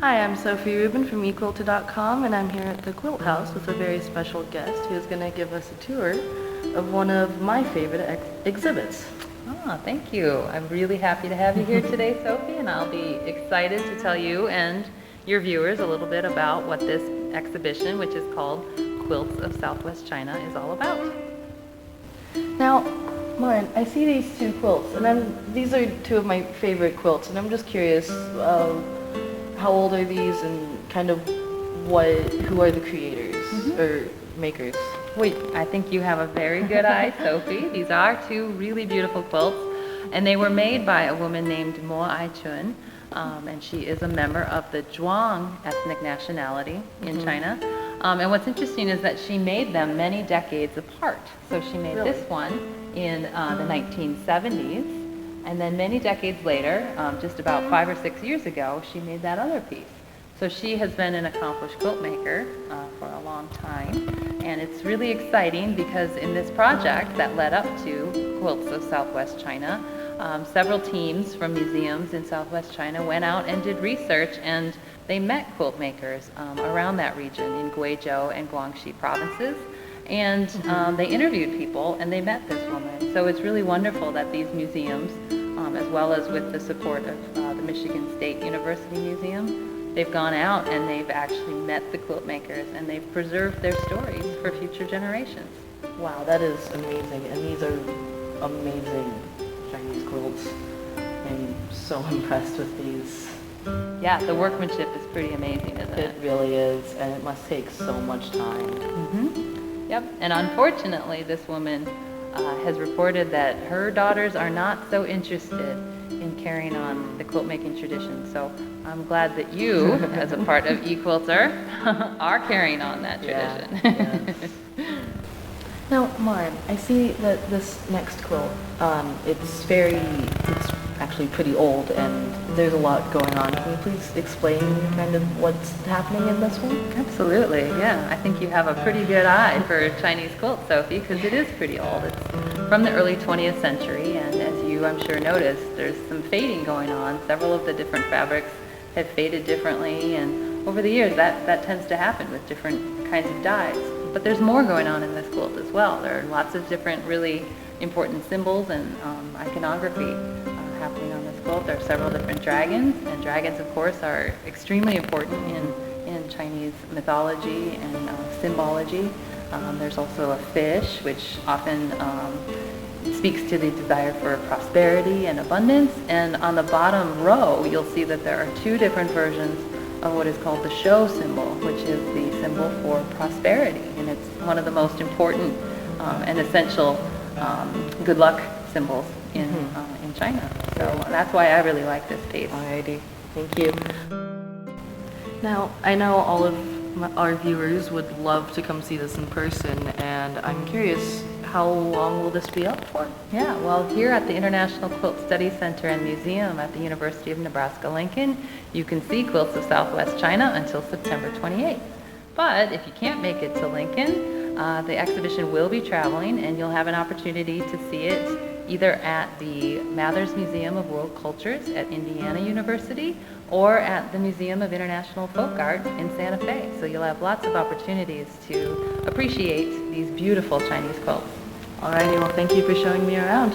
Hi, I'm Sophie Rubin from Equilter.com, and I'm here at the Quilt House with a very special guest who's going to give us a tour of one of my favorite exhibits. Ah, thank you. I'm really happy to have you here today, Sophie, and I'll be excited to tell you and your viewers a little bit about what this exhibition, which is called Quilts of Southwest China, is all about. Now, Marin, I see these two quilts, and these are two of my favorite quilts, and I'm just curious, how old are these, and kind of who are the creators or makers? Wait, I think you have a very good eye, Sophie. These are two really beautiful quilts, and they were made by a woman named Mo Ai-chun, and she is a member of the Zhuang ethnic nationality in China. And what's interesting is that she made them many decades apart. So she made this one in the 1970s, and then many decades later, just about 5 or 6 years ago, she made that other piece. So she has been an accomplished quilt maker for a long time, and it's really exciting because in this project that led up to Quilts of Southwest China, several teams from museums in Southwest China went out and did research, and they met quilt makers around that region in Guizhou and Guangxi provinces, and they interviewed people and they met this woman. So it's really wonderful that these museums, as well as with the support of the Michigan State University Museum, they've gone out and they've actually met the quilt makers and they've preserved their stories for future generations. Wow, that is amazing, and these are amazing Chinese quilts. I'm so impressed with these. Yeah, the workmanship is pretty amazing, isn't it? It really is, and it must take so much time. Yep, and unfortunately this woman has reported that her daughters are not so interested in carrying on the quilt making tradition. So I'm glad that you, as a part of eQuilter, are carrying on that tradition. Yes. Now, Marin, I see that this next quilt, it's actually pretty old, and there's a lot going on. Can you please explain kind of what's happening in this one? Absolutely, yeah. I think you have a pretty good eye for Chinese quilts, Sophie, because it is pretty old. It's from the early 20th century, and as you, I'm sure, noticed, there's some fading going on. Several of the different fabrics have faded differently, and over the years that tends to happen with different kinds of dyes. But there's more going on in this quilt as well. There are lots of different really important symbols and iconography happening on this quilt. There are several different dragons, and dragons, of course, are extremely important in Chinese mythology and symbology. There's also a fish, which often speaks to the desire for prosperity and abundance. And on the bottom row, you'll see that there are two different versions of what is called the shou symbol, which is the symbol for prosperity. And it's one of the most important and essential good luck symbols in China. So that's why I really like this piece. Alrighty, thank you. Now, I know all of our viewers would love to come see this in person, and I'm curious, how long will this be up for? Yeah, well, here at the International Quilt Study Center and Museum at the University of Nebraska-Lincoln, you can see Quilts of Southwest China until September 28th. But if you can't make it to Lincoln, the exhibition will be traveling, and you'll have an opportunity to see it either at the Mathers Museum of World Cultures at Indiana University or at the Museum of International Folk Art in Santa Fe. So you'll have lots of opportunities to appreciate these beautiful Chinese quilts. Alrighty, well, thank you for showing me around.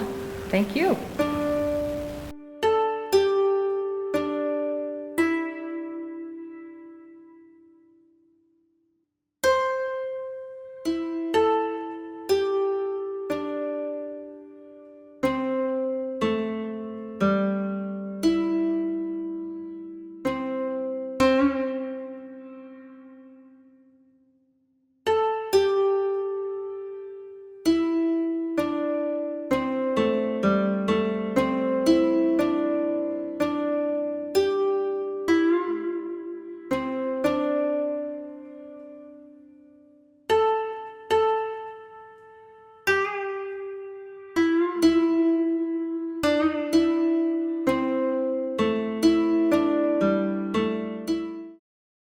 Thank you.